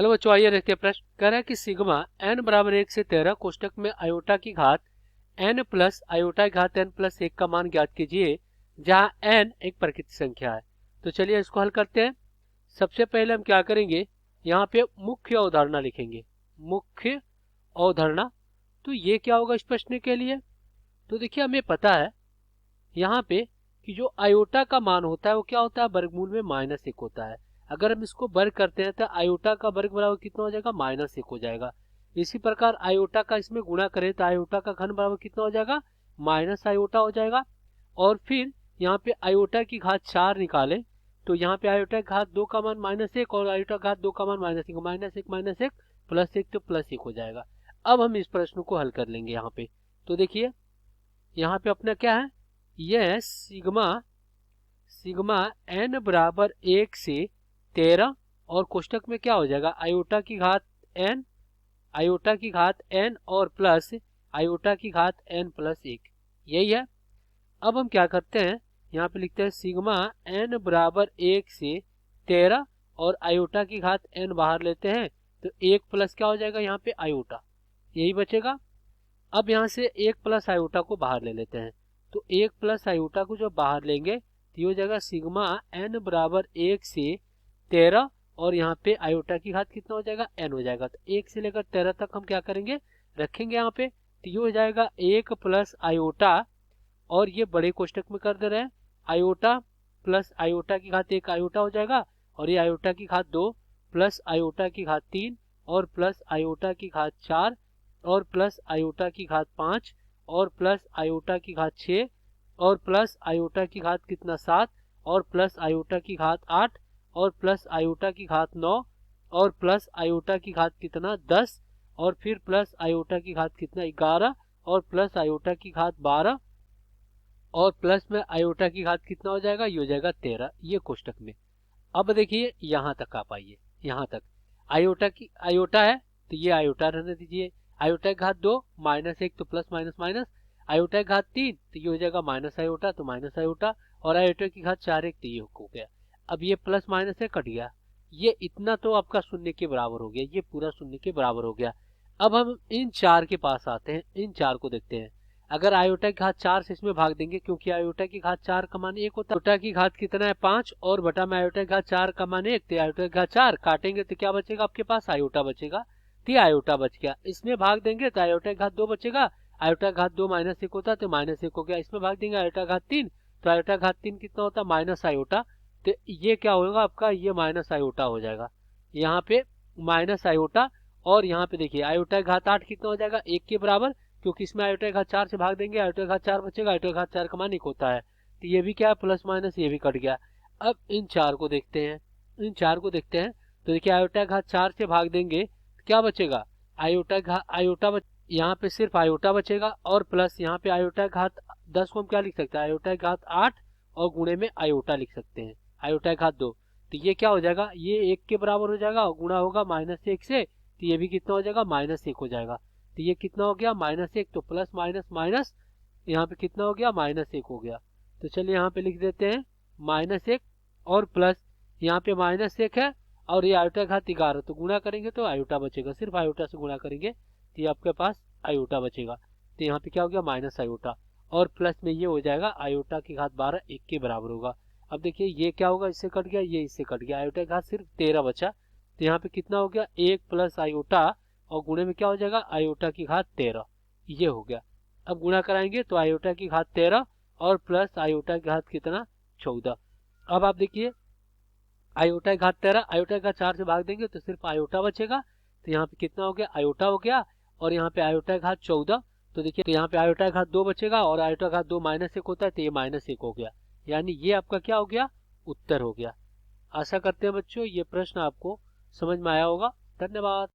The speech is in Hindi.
हेलो बच्चों, आइए देखते हैं प्रश्न। कह रहा है कि सिग्मा n बराबर 1 से 13 कोष्टक में आयोटा की घात n प्लस आयोटा की घात n प्लस 1 का मान ज्ञात कीजिए जहां n एक प्राकृतिक संख्या है। तो चलिए इसको हल करते हैं। सबसे पहले हम क्या करेंगे, यहाँ पे मुख्य अवधारणा लिखेंगे। मुख्य अवधारणा, तो ये क्या होगा इस प्रश्न के लिए? तो देखिए हमें पता है यहाँ पे कि जो आयोटा का मान होता है वो क्या होता है, वर्गमूल में -1 होता है। अगर हम इसको वर्ग करते हैं तो आयोटा का वर्ग बराबर कितना हो जाएगा, -1 हो जाएगा। इसी प्रकार आयोटा का इसमें गुणा करें तो आयोटा का घन बराबर कितना हो जाएगा, माइनस आयोटा हो जाएगा। और फिर यहाँ पे आयोटा की घात 4 निकालें तो यहाँ पे आयोटा की घात 2 का मान -1 और आयोटा की घात 2 का मान -1, -1 प्लस 1 तो +1 हो जाएगा। अब हम इस प्रश्न को हल कर लेंगे यहाँ पे। तो देखिए यहाँ पे अपना क्या है, यह सिग्मा n बराबर 1 से 13 और कोष्टक में क्या हो जाएगा, आयोटा की घात n और प्लस आयोटा की घात n प्लस 1, यही है। अब हम क्या करते हैं, यहाँ पे लिखते हैं सिग्मा n बराबर 1 से 13 और आयोटा की घात n बाहर लेते हैं तो 1 प्लस क्या हो जाएगा, यहाँ पे आयोटा, यही बचेगा। अब यहाँ से 1 प्लस आयोटा को बाहर ले लेते हैं तो 1 प्लस आयोटा को जब बाहर लेंगे तो ये हो जाएगा सिग्मा n बराबर 1 से 13 और यहाँ पे आयोटा की घात कितना हो जाएगा, n हो जाएगा। तो 1 से लेकर 13 तक हम क्या करेंगे, रखेंगे यहाँ पे। तो ये हो जाएगा 1 प्लस आयोटा और ये बड़े कोष्टक में कर दे रहे हैं, आयोटा प्लस आयोटा की घात 1 आयोटा हो जाएगा और ये आयोटा की घात 2 प्लस आयोटा की घात 3 और प्लस आयोटा की घात 4 और प्लस आयोटा की घात 5 और प्लस आयोटा की घात 6 और प्लस आयोटा की घात कितना 7 और प्लस आयोटा की घात 8 और प्लस आयोटा की घात 9 और प्लस आयोटा की घात कितना 10 और फिर प्लस आयोटा की घात कितना 11 और प्लस आयोटा की घात 12 और प्लस में आयोटा की घात कितना हो जाएगा, ये हो जाएगा 13, ये कोष्टक में। अब देखिए यहाँ तक आप आइए, यहाँ तक आयोटा है तो ये आयोटा रहने दीजिए। आयोटा की घात 2 -1 तो प्लस माइनस माइनस, आयोटा की घात 3 तो ये हो जाएगा माइनस आयोटा तो माइनस आयोटा और आयोटा की घात 4 1 तो ये हो गया। अब ये प्लस माइनस से कट गया, ये इतना तो आपका शून्य के बराबर हो गया, ये पूरा शून्य के बराबर हो गया। अब हम इन 4 के पास आते हैं, इन 4 को देखते हैं। अगर आयोटा की घात 4 से इसमें भाग देंगे क्योंकि आयोटा की घात 4 का मान 1 होता है, आयोटा की घात कितना है 5 और बटा में आयोटा की घात 4 का मान 1, तो आयोटा की घात 4 काटेंगे तो क्या बचेगा आपके पास, आयोटा बचेगा। तो आयोटा बच गया। इसमें भाग देंगे तो आयोटा की घात 2 बचेगा, आयोटा की घात 2 -1 होता तो -1 हो गया। इसमें भाग देंगे आयोटा की घात 3 तो आयोटा की घात 3 कितना होता, माइनस आयोटा, तो ये क्या होगा आपका, ये माइनस आयोटा हो जाएगा, यहाँ पे माइनस आयोटा। और यहाँ पे देखिए आयोटा की घात 8 कितना हो जाएगा, 1 के बराबर, क्योंकि इसमें आयोटा की घात 4 से भाग देंगे आयोटा की घात 4 बचेगा, आयोटा की घात 4 का मान 1 होता है। तो ये भी क्या है, प्लस माइनस ये भी कट गया। अब इन 4 को देखते हैं, तो देखिए आयोटा की घात 4 से भाग देंगे तो क्या बचेगा, यहाँ पे सिर्फ आयोटा बचेगा और प्लस यहाँ पे आयोटा की घात 10 को हम क्या लिख सकते हैं, आयोटा की घात 8 और गुणे में आयोटा लिख सकते हैं, आयोटा की घात 2। तो ये क्या हो जाएगा, ये 1 के बराबर हो जाएगा और गुणा होगा -1 से, तो ये भी कितना हो जाएगा, -1 हो जाएगा। तो ये कितना हो गया, -1 तो प्लस माइनस माइनस, यहाँ पे कितना हो गया, -1 हो गया। तो चलिए यहाँ पे लिख देते हैं -1 और प्लस यहाँ पे -1 है और ये आयोटा घात 11, तो गुणा करेंगे तो आयोटा बचेगा, सिर्फ आयोटा से गुणा करेंगे तो ये आपके पास आयोटा बचेगा। तो यहाँ पे क्या हो गया, माइनस आयोटा और प्लस में ये हो जाएगा आयोटा की घात 12 1 के बराबर होगा। अब देखिए ये क्या होगा, इससे कट गया, ये इससे कट गया, आयोटा की घात सिर्फ 13 बचा। तो यहाँ पे कितना हो गया, 1 प्लस आयोटा और गुणे में क्या हो जाएगा, आयोटा की घात 13, ये हो गया। अब गुणा कराएंगे तो आयोटा की घात 13 और प्लस आयोटा की घात कितना, 14। अब आप देखिए आयोटा की घात 13, आयोटा की घात 4 से भाग देंगे तो सिर्फ आयोटा बचेगा। तो यहाँ पे कितना हो गया, आयोटा हो गया और यहाँ पे आयोटा की घात 14। तो देखिए तो यहाँ पे आयोटा की घात 2 बचेगा और आयोटा की घात 2 -1 होता है तो ये -1 हो गया, यानी ये आपका क्या हो गया, उत्तर हो गया। आशा करते हैं बच्चों ये प्रश्न आपको समझ में आया होगा। धन्यवाद।